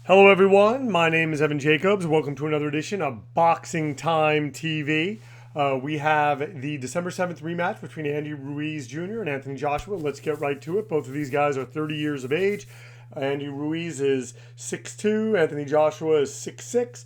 Hello, everyone. My name is Evan Jacobs. Welcome to another edition of Boxing Time TV. We have the December 7th rematch between Andy Ruiz Jr. and Anthony Joshua. Let's get right to it. Both of these guys are 30 years of age. Andy Ruiz is 6'2". Anthony Joshua is 6'6".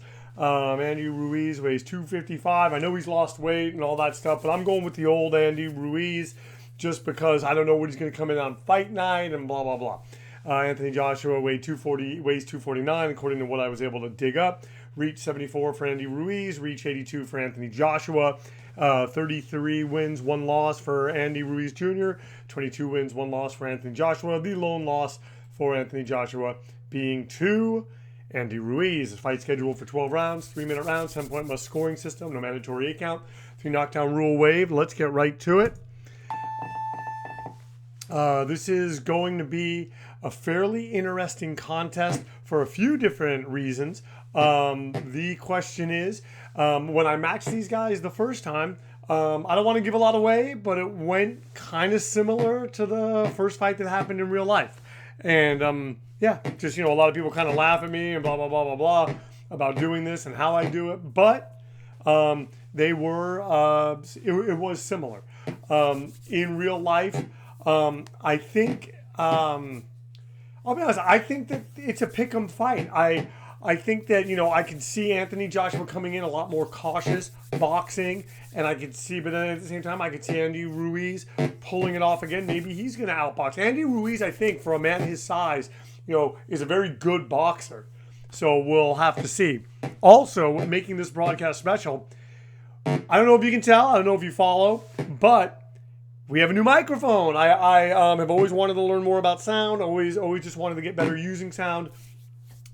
Andy Ruiz weighs 255. I know he's lost weight and all that stuff, but I'm going with the old Andy Ruiz just because I don't know what he's going to come in on fight night and blah, blah, blah. Anthony Joshua weighs 249, according to what I was able to dig up. Reach 74 for Andy Ruiz. Reach 82 for Anthony Joshua. 33 wins, 1 loss for Andy Ruiz Jr. 22 wins, 1 loss for Anthony Joshua. The lone loss for Anthony Joshua being to Andy Ruiz. The fight scheduled for 12 rounds, 3-minute rounds, 10-point must scoring system, no mandatory 8 count. 3 knockdown rule waived. Let's get right to it. This is going to be a fairly interesting contest for a few different reasons. The question is, when I matched these guys the first time, I don't want to give a lot away, but it went kind of similar to the first fight that happened in real life. And yeah, just, a lot of people kind of laugh at me and blah, blah, blah, blah, blah about doing this and how I do it. But it was similar. In real life, I think, I'll be honest, I think that it's a pick'em fight. I think that, I can see Anthony Joshua coming in a lot more cautious, boxing, and but then at the same time, I could see Andy Ruiz pulling it off again. Maybe he's going to outbox. Andy Ruiz, I think, for a man his size, is a very good boxer. So we'll have to see. Also, making this broadcast special, I don't know if you can tell, I don't know if you follow, but we have a new microphone. I have always wanted to learn more about sound. Always just wanted to get better using sound.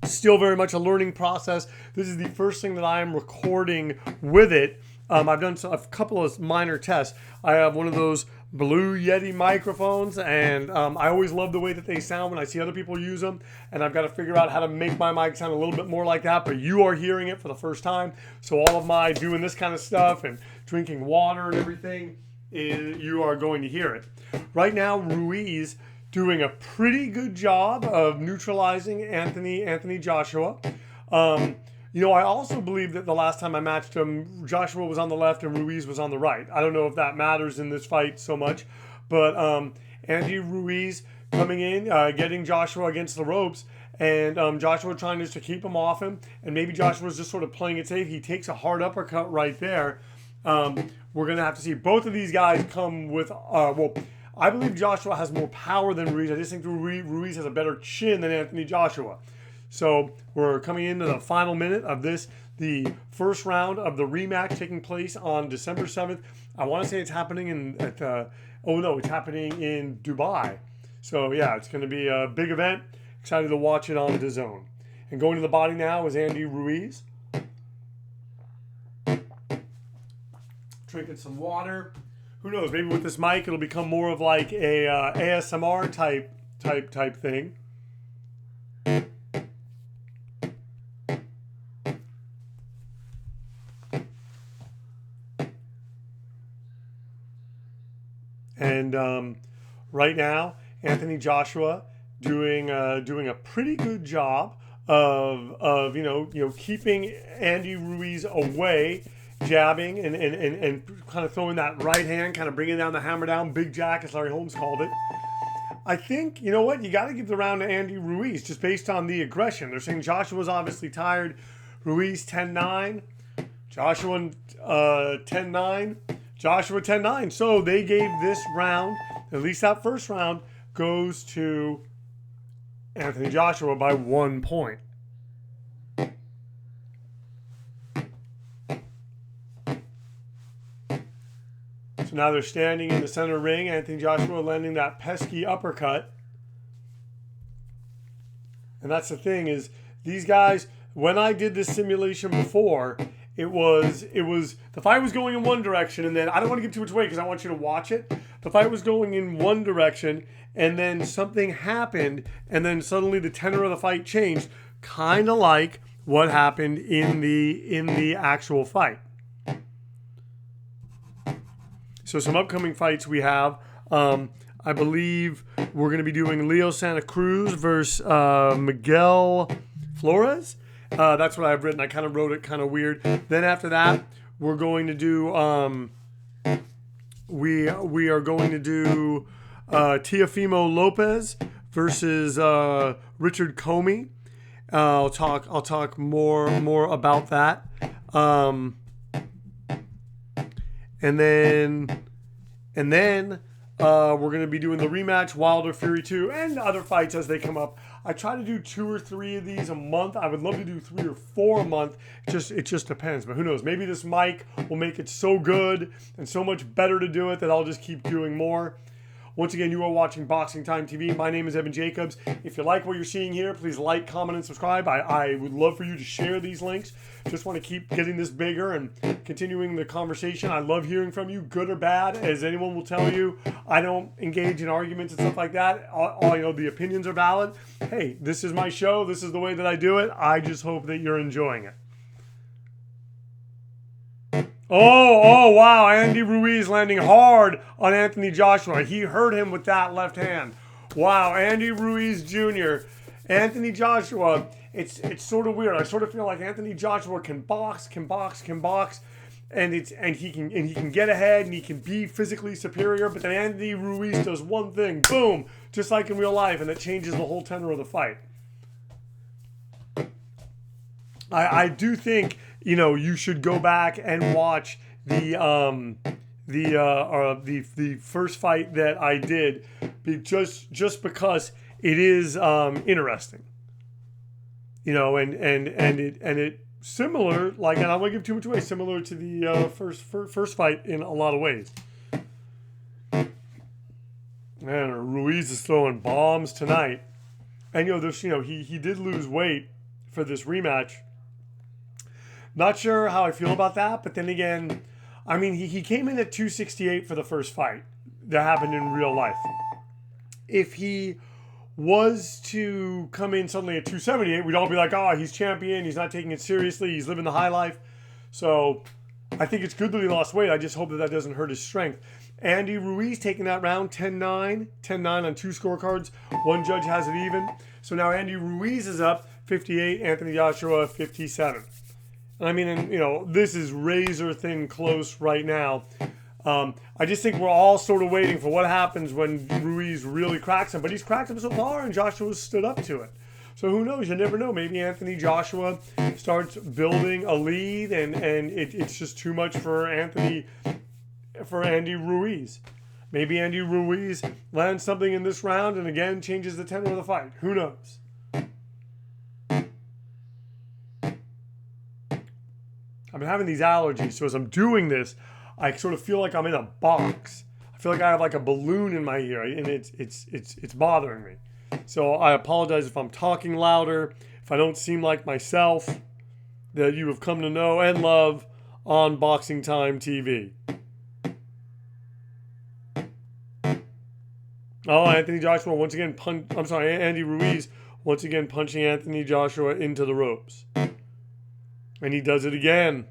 Still very much a learning process. This is the first thing that I am recording with it. I've done a couple of minor tests. I have one of those Blue Yeti microphones, and I always love the way that they sound when I see other people use them. And I've got to figure out how to make my mic sound a little bit more like that. But you are hearing it for the first time. So all of my doing this kind of stuff and drinking water and everything, you are going to hear it. Right now, Ruiz doing a pretty good job of neutralizing Anthony Joshua. I also believe that the last time I matched him, Joshua was on the left and Ruiz was on the right. I don't know if that matters in this fight so much, but Andy Ruiz coming in, getting Joshua against the ropes, and Joshua trying just to keep him off him, and maybe Joshua's just sort of playing it safe. He takes a hard uppercut right there. We're going to have to see. Both of these guys come with, I believe Joshua has more power than Ruiz. I just think Ruiz has a better chin than Anthony Joshua. So we're coming into the final minute of this, the first round of the rematch taking place on December 7th. I want to say it's happening it's happening in Dubai. So yeah, it's going to be a big event. Excited to watch it on DAZN. And going to the body now is Andy Ruiz. Drinking some water. Who knows? Maybe with this mic, it'll become more of like a ASMR type thing. And right now, Anthony Joshua doing a pretty good job of keeping Andy Ruiz away. Jabbing and kind of throwing that right hand, kind of bringing down the hammer down, big jack, as Larry Holmes called it. I think, you got to give the round to Andy Ruiz just based on the aggression. They're saying Joshua's obviously tired. Ruiz 10-9. Joshua 10-9. Joshua 10-9. So they gave this round, at least that first round, goes to Anthony Joshua by 1 point. So now they're standing in the center ring. Anthony Joshua landing that pesky uppercut. And that's the thing is, these guys, when I did this simulation before, the fight was going in one direction, and then, I don't want to give too much away because I want you to watch it. The fight was going in one direction, and then something happened, and then suddenly the tenor of the fight changed, kind of like what happened in the actual fight. So some upcoming fights we have. I believe we're going to be doing Leo Santa Cruz versus Miguel Flores. That's what I've written. I kind of wrote it kind of weird. Then after that, we're going to do we are going to do Teofimo Lopez versus Richard Comey. I'll talk more about that. And then we're going to be doing the rematch, Wilder Fury 2, and other fights as they come up. I try to do 2 or 3 of these a month. I would love to do 3 or 4 a month. It just depends. But who knows? Maybe this mic will make it so good and so much better to do it that I'll just keep doing more. Once again, you are watching Boxing Time TV. My name is Evan Jacobs. If you like what you're seeing here, please like, comment, and subscribe. I would love for you to share these links. Just want to keep getting this bigger and continuing the conversation. I love hearing from you, good or bad. As anyone will tell you, I don't engage in arguments and stuff like that. All you know, the opinions are valid. Hey, this is my show. This is the way that I do it. I just hope that you're enjoying it. Oh, wow. Andy Ruiz landing hard on Anthony Joshua. He hurt him with that left hand. Wow, Andy Ruiz Jr. Anthony Joshua, it's sort of weird. I sort of feel like Anthony Joshua can box, and he can get ahead and he can be physically superior, but then Andy Ruiz does one thing, boom, just like in real life, and it changes the whole tenor of the fight. I do think, you know, you should go back and watch the first fight that I did, just because it is interesting, you know, and it similar, like, and I don't want to give too much away, similar to the first fight in a lot of ways. Man, Ruiz is throwing bombs tonight, and he did lose weight for this rematch. Not sure how I feel about that, but then again, I mean, he came in at 268 for the first fight that happened in real life. If he was to come in suddenly at 278, we'd all be like, oh, he's champion, he's not taking it seriously, he's living the high life. So I think it's good that he lost weight. I just hope that doesn't hurt his strength. Andy Ruiz taking that round 10-9 on 2 scorecards. One judge has it even. So now Andy Ruiz is up 58, Anthony Joshua 57. I mean, this is razor thin close right now. I just think we're all sort of waiting for what happens when Ruiz really cracks him. But he's cracked him so far, and Joshua's stood up to it. So who knows? You never know. Maybe Anthony Joshua starts building a lead, and it's just too much for Andy Ruiz. Maybe Andy Ruiz lands something in this round and again changes the tenor of the fight. Who knows? I've been having these allergies, so as I'm doing this, I sort of feel like I'm in a box. I feel like I have like a balloon in my ear, and it's bothering me. So I apologize if I'm talking louder, if I don't seem like myself that you have come to know and love on Boxing Time TV. Oh, Andy Ruiz once again punching Anthony Joshua into the ropes. And he does it again.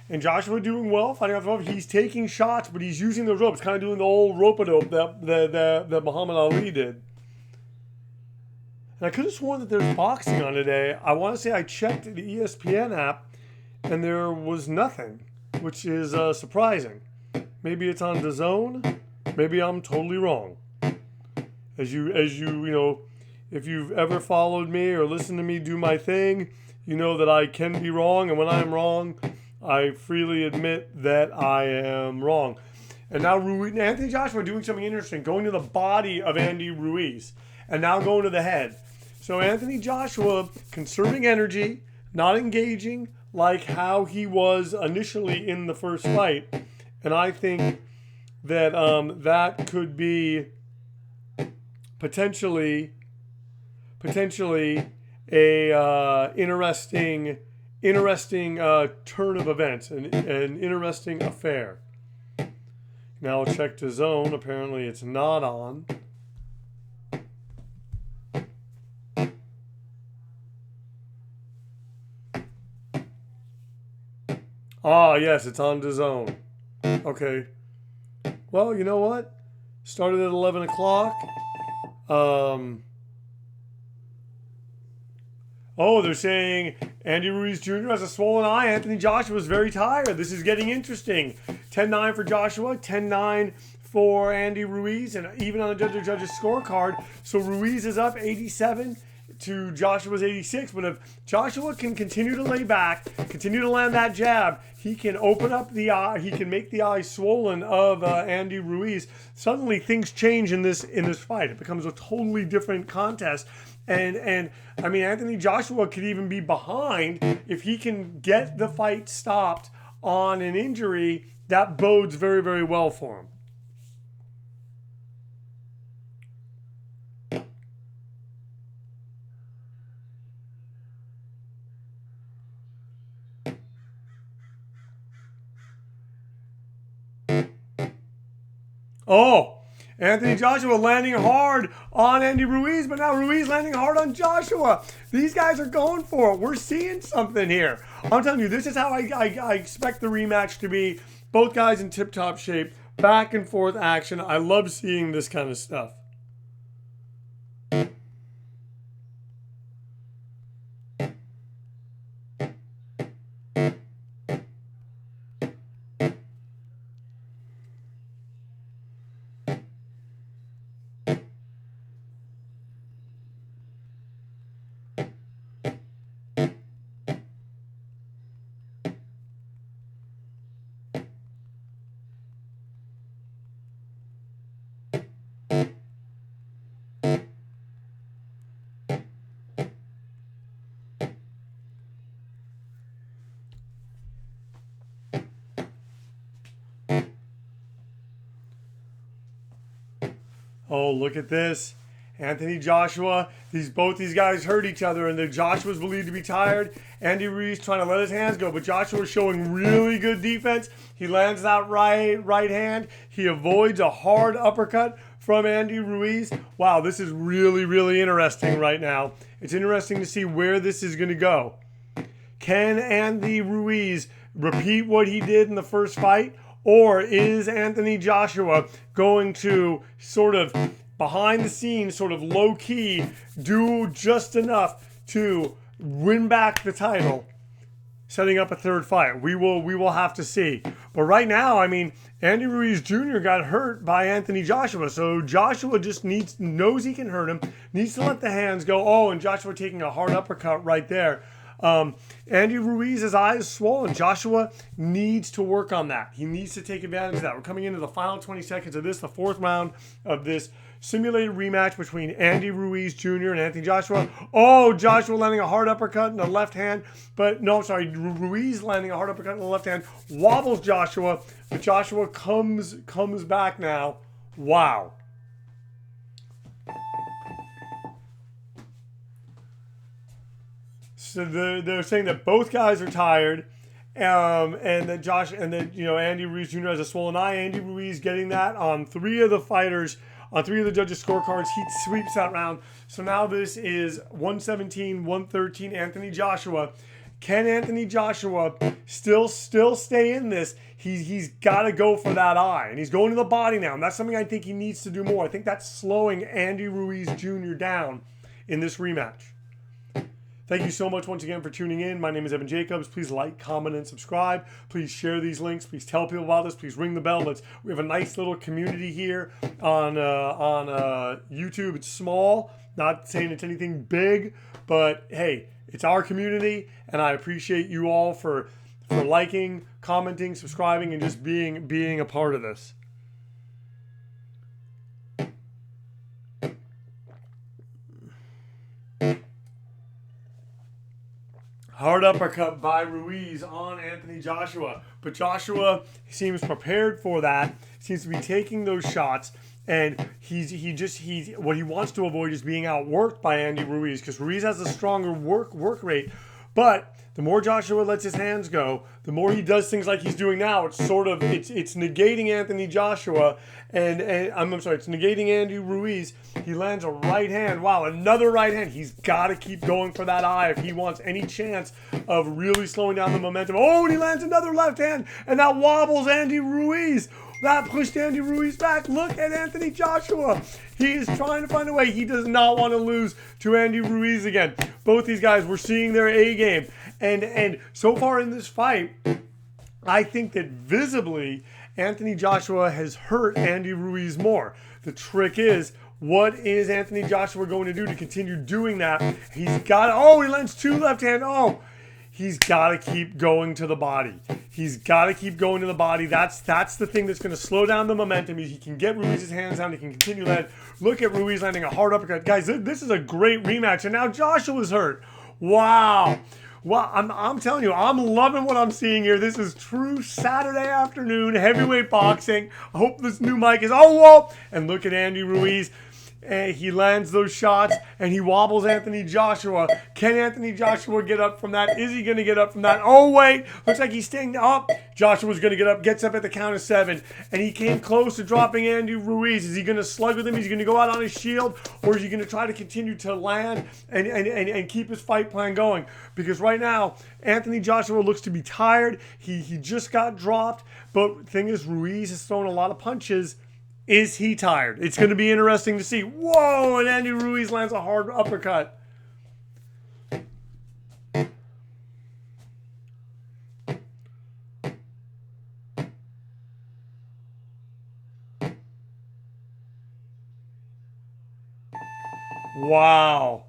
And Joshua doing well, fighting off the rope. He's taking shots, but he's using the ropes, kind of doing the old rope-a-dope that Muhammad Ali did. And I could have sworn that there's boxing on today. I want to say I checked the ESPN app, and there was nothing, which is surprising. Maybe it's on DAZN. Maybe I'm totally wrong. As you if you've ever followed me or listened to me do my thing, you know that I can be wrong, and when I'm wrong, I freely admit that I am wrong. And now Anthony Joshua doing something interesting, going to the body of Andy Ruiz, and now going to the head. So Anthony Joshua conserving energy, not engaging like how he was initially in the first fight. And I think that that could be potentially potentially a interesting turn of events, an interesting affair. Now I'll check the zone. Apparently it's not on. Ah, yes, it's on the zone. Okay. Well, you know what? Started at 11 o'clock. Oh, they're saying Andy Ruiz Jr. has a swollen eye. Anthony Joshua is very tired. This is getting interesting. 10-9 for Joshua, 10-9 for Andy Ruiz, and even on the judges' scorecard. So Ruiz is up 87 to Joshua's 86. But if Joshua can continue to lay back, continue to land that jab, he can open up the eye. He can make the eye swollen of Andy Ruiz. Suddenly things change in this fight. It becomes a totally different contest. And I mean, Anthony Joshua could even be behind if he can get the fight stopped on an injury. That bodes very, very well for him. Oh, Anthony Joshua landing hard on Andy Ruiz, but now Ruiz landing hard on Joshua. These guys are going for it. We're seeing something here. I'm telling you, this is how I expect the rematch to be. Both guys in tip-top shape, back and forth action. I love seeing this kind of stuff. Oh, look at this. Anthony Joshua, both these guys hurt each other, and Joshua's believed to be tired. Andy Ruiz trying to let his hands go, but Joshua's showing really good defense. He lands that right hand. He avoids a hard uppercut from Andy Ruiz. Wow, this is really, really interesting right now. It's interesting to see where this is going to go. Can Andy Ruiz repeat what he did in the first fight? Or is Anthony Joshua going to sort of behind the scenes, sort of low key, do just enough to win back the title, setting up a third fight? We will have to see. But right now, I mean, Andy Ruiz Jr. got hurt by Anthony Joshua, so Joshua just knows he can hurt him, needs to let the hands go. Oh, and Joshua taking a hard uppercut right there. Andy Ruiz's eye is swollen. Joshua needs to work on that. He needs to take advantage of that. We're coming into the final 20 seconds of this, the fourth round of this simulated rematch between Andy Ruiz Jr. and Anthony Joshua. Oh, Joshua landing a hard uppercut in the left hand. But no, sorry, Ruiz landing a hard uppercut in the left hand. Wobbles Joshua, but Joshua comes back now. Wow. So they're saying that both guys are tired, and that Andy Ruiz Jr. has a swollen eye. Andy Ruiz getting that on three of the judges' scorecards. He sweeps that round. So now this is 117, 113. Anthony Joshua. Can Anthony Joshua still stay in this? He's got to go for that eye, and he's going to the body now. And that's something I think he needs to do more. I think that's slowing Andy Ruiz Jr. down in this rematch. Thank you so much once again for tuning in. My name is Evan Jacobs. Please like, comment, and subscribe. Please share these links. Please tell people about this. Please ring the bell. We have a nice little community here on YouTube. It's small. Not saying it's anything big, but hey, it's our community, and I appreciate you all for liking, commenting, subscribing, and just being a part of this. Hard uppercut by Ruiz on Anthony Joshua. But Joshua seems prepared for that. Seems to be taking those shots. And what he wants to avoid is being outworked by Andy Ruiz, because Ruiz has a stronger work rate. But the more Joshua lets his hands go, the more he does things like he's doing now. It's negating Anthony Joshua, and I'm sorry, it's negating Andy Ruiz. He lands a right hand. Wow, another right hand. He's got to keep going for that eye if he wants any chance of really slowing down the momentum. Oh, and he lands another left hand, and that wobbles Andy Ruiz. That pushed Andy Ruiz back. Look at Anthony Joshua. He is trying to find a way. He does not want to lose to Andy Ruiz again. Both these guys were seeing their A game. And so far in this fight, I think that visibly Anthony Joshua has hurt Andy Ruiz more. The trick is, what is Anthony Joshua going to do to continue doing that? He's got to, he lands two left hand. He's got to keep going to the body. He's got to keep going to the body. That's the thing that's going to slow down the momentum. He can get Ruiz's hands down. He can continue that. Look at Ruiz landing a hard uppercut. Guys, this is a great rematch. And now Joshua's hurt. Wow. Well, I'm telling you, I'm loving what I'm seeing here. This is true Saturday afternoon heavyweight boxing. I hope this new mic is, and look at Andy Ruiz. And he lands those shots, and he wobbles Anthony Joshua. Can Anthony Joshua get up from that? Is he going to get up from that? Oh, wait. Looks like he's staying up. Joshua's going to get up, gets up at the count of 7. And he came close to dropping Andy Ruiz. Is he going to slug with him? Is he going to go out on his shield? Or is he going to try to continue to land and keep his fight plan going? Because right now, Anthony Joshua looks to be tired. He just got dropped. But the thing is, Ruiz has thrown a lot of punches. Is he tired? It's going to be interesting to see. Whoa, and Andy Ruiz lands a hard uppercut. Wow.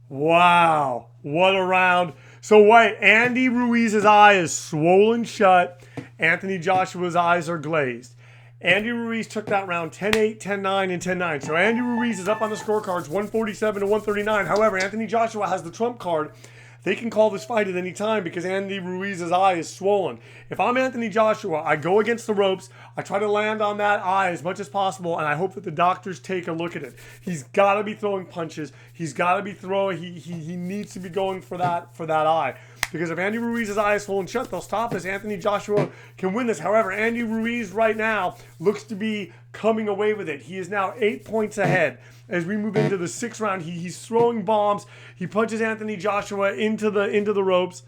Wow. What a round. So wait, Andy Ruiz's eye is swollen shut. Anthony Joshua's eyes are glazed. Andy Ruiz took that round 10-8, 10-9, and 10-9. So Andy Ruiz is up on the scorecards 147 to 139. However, Anthony Joshua has the trump card. They can call this fight at any time because Andy Ruiz's eye is swollen. If I'm Anthony Joshua, I go against the ropes. I try to land on that eye as much as possible, and I hope that the doctors take a look at it. He's got to be throwing punches. He's got to be throwing. He needs to be going for that eye. Because if Andy Ruiz's eye is swollen shut, they'll stop us. Anthony Joshua can win this. However, Andy Ruiz right now looks to be coming away with it. He is now 8 points ahead. As we move into the 6th round, he's throwing bombs. He punches Anthony Joshua into the ropes.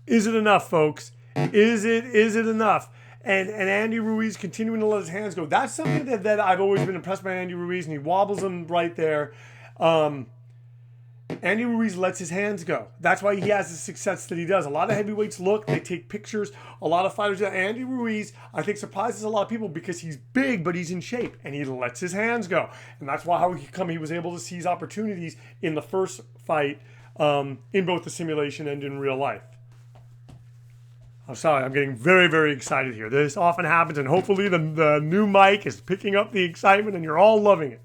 Is it enough, folks? Is it enough? And Andy Ruiz continuing to let his hands go. That's something that I've always been impressed by Andy Ruiz, and he wobbles him right there. Andy Ruiz lets his hands go. That's why he has the success that he does. A lot of heavyweights look, they take pictures. A lot of fighters, Andy Ruiz, I think surprises a lot of people because he's big, but he's in shape, and he lets his hands go. And that's why he was able to seize opportunities in the first fight, in both the simulation and in real life. I'm sorry, I'm getting very, very excited here. This often happens, and hopefully the new mic is picking up the excitement, and you're all loving it.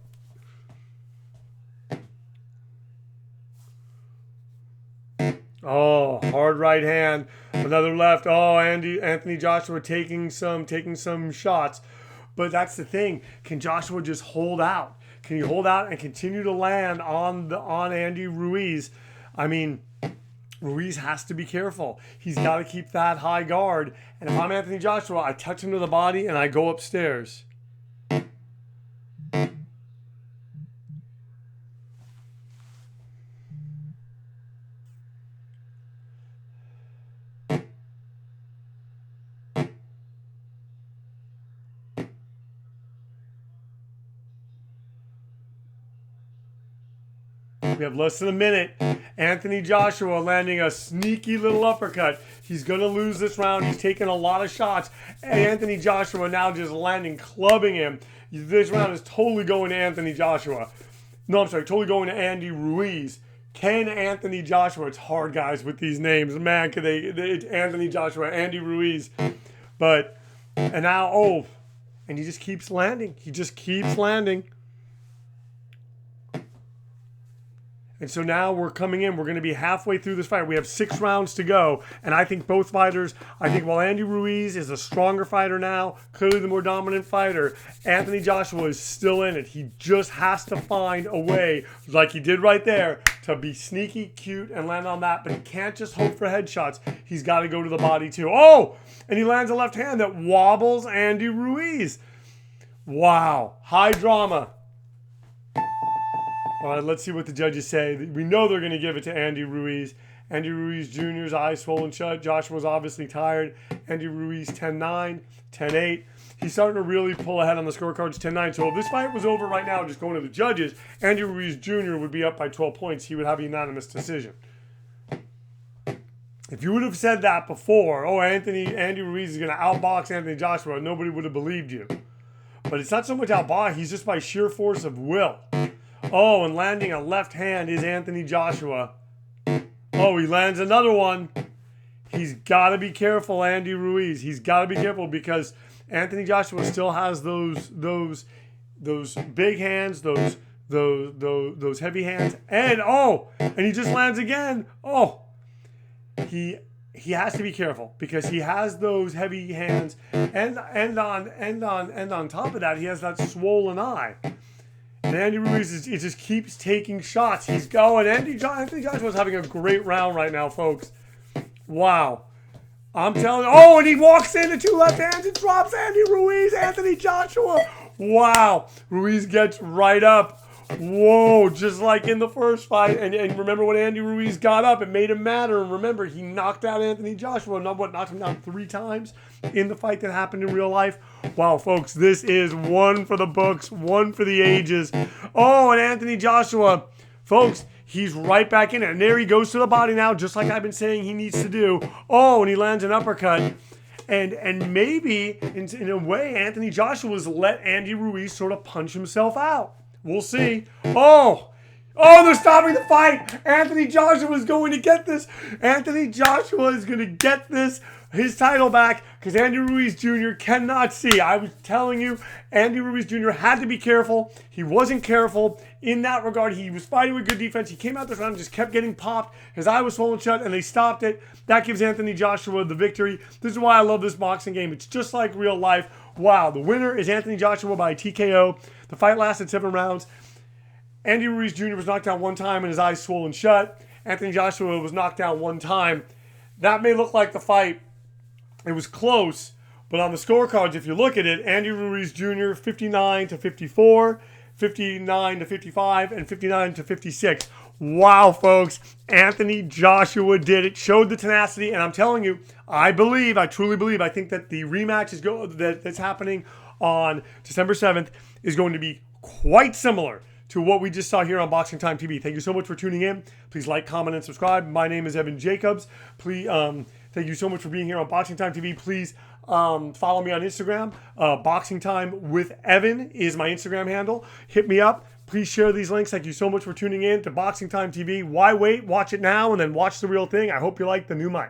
Oh, hard right hand, another left. Oh, Anthony Joshua taking some shots. But that's the thing. Can Joshua just hold out? Can he hold out and continue to land on Andy Ruiz? I mean, Ruiz has to be careful. He's got to keep that high guard. And if I'm Anthony Joshua, I touch him to the body and I go upstairs. We have less than a minute. Anthony Joshua landing a sneaky little uppercut. He's going to lose this round. He's taking a lot of shots. And Anthony Joshua now just landing, clubbing him. This round is totally going to Anthony Joshua. No, I'm sorry, totally going to Andy Ruiz. Can Anthony Joshua, it's hard, guys, with these names. Man, can it's Anthony Joshua, Andy Ruiz. But, and now, and he just keeps landing. He just keeps landing. And so now we're coming in. We're going to be halfway through this fight. We have 6 rounds to go. And I think both fighters, while Andy Ruiz is a stronger fighter now, clearly the more dominant fighter, Anthony Joshua is still in it. He just has to find a way, like he did right there, to be sneaky, cute, and land on that. But he can't just hope for headshots. He's got to go to the body too. Oh! And he lands a left hand that wobbles Andy Ruiz. Wow. High drama. All right, let's see what the judges say. We know they're going to give it to Andy Ruiz. Andy Ruiz Jr.'s eyes swollen shut. Joshua's obviously tired. Andy Ruiz 10-9, 10-8. He's starting to really pull ahead on the scorecards 10-9. So if this fight was over right now, just going to the judges, Andy Ruiz Jr. would be up by 12 points. He would have a unanimous decision. If you would have said that before, oh, Andy Ruiz is going to outbox Anthony Joshua, nobody would have believed you. But it's not so much outbox. He's just by sheer force of will. Oh, and landing a left hand is Anthony Joshua. Oh, he lands another one. He's got to be careful, Andy Ruiz. He's got to be careful because Anthony Joshua still has those big hands, those heavy hands, and he just lands again. Oh, he has to be careful because he has those heavy hands, and on top of that, he has that swollen eye. And Andy Ruiz it just keeps taking shots. He's going. Anthony Joshua's having a great round right now, folks. Wow. I'm telling you. Oh, and he walks into 2 left hands and drops Andy Ruiz. Anthony Joshua. Wow. Ruiz gets right up. Whoa, just like in the first fight. And remember when Andy Ruiz got up, it made him matter. And remember, he knocked out Anthony Joshua. Knocked him down 3 times in the fight that happened in real life. Wow, folks, this is one for the books, one for the ages. Oh, and Anthony Joshua, folks, he's right back in it. And there he goes to the body now, just like I've been saying he needs to do. Oh, and he lands an uppercut. And maybe, in a way, Anthony Joshua's let Andy Ruiz sort of punch himself out. We'll see. Oh, they're stopping the fight. Anthony Joshua is going to get this. Anthony Joshua is going to get his title back because Andy Ruiz Jr. cannot see. I was telling you, Andy Ruiz Jr. had to be careful. He wasn't careful in that regard. He was fighting with good defense. He came out this round and just kept getting popped. His eye was swollen shut, and they stopped it. That gives Anthony Joshua the victory. This is why I love this boxing game. It's just like real life. Wow, the winner is Anthony Joshua by TKO. The fight lasted 7 rounds. Andy Ruiz Jr. was knocked down 1 time and his eyes swollen shut. Anthony Joshua was knocked down 1 time. That may look like the fight. It was close, but on the scorecards, if you look at it, Andy Ruiz Jr. 59-54, 59-55, and 59-56. Wow, folks. Anthony Joshua did it. Showed the tenacity, and I'm telling you, I truly believe, I think that the rematch that's happening on December 7th is going to be quite similar to what we just saw here on Boxing Time TV. Thank you so much for tuning in. Please like, comment, and subscribe. My name is Evan Jacobs. Please, thank you so much for being here on Boxing Time TV. Please follow me on Instagram. Boxing Time with Evan is my Instagram handle. Hit me up. Please share these links. Thank you so much for tuning in to Boxing Time TV. Why wait? Watch it now and then watch the real thing. I hope you like the new mic.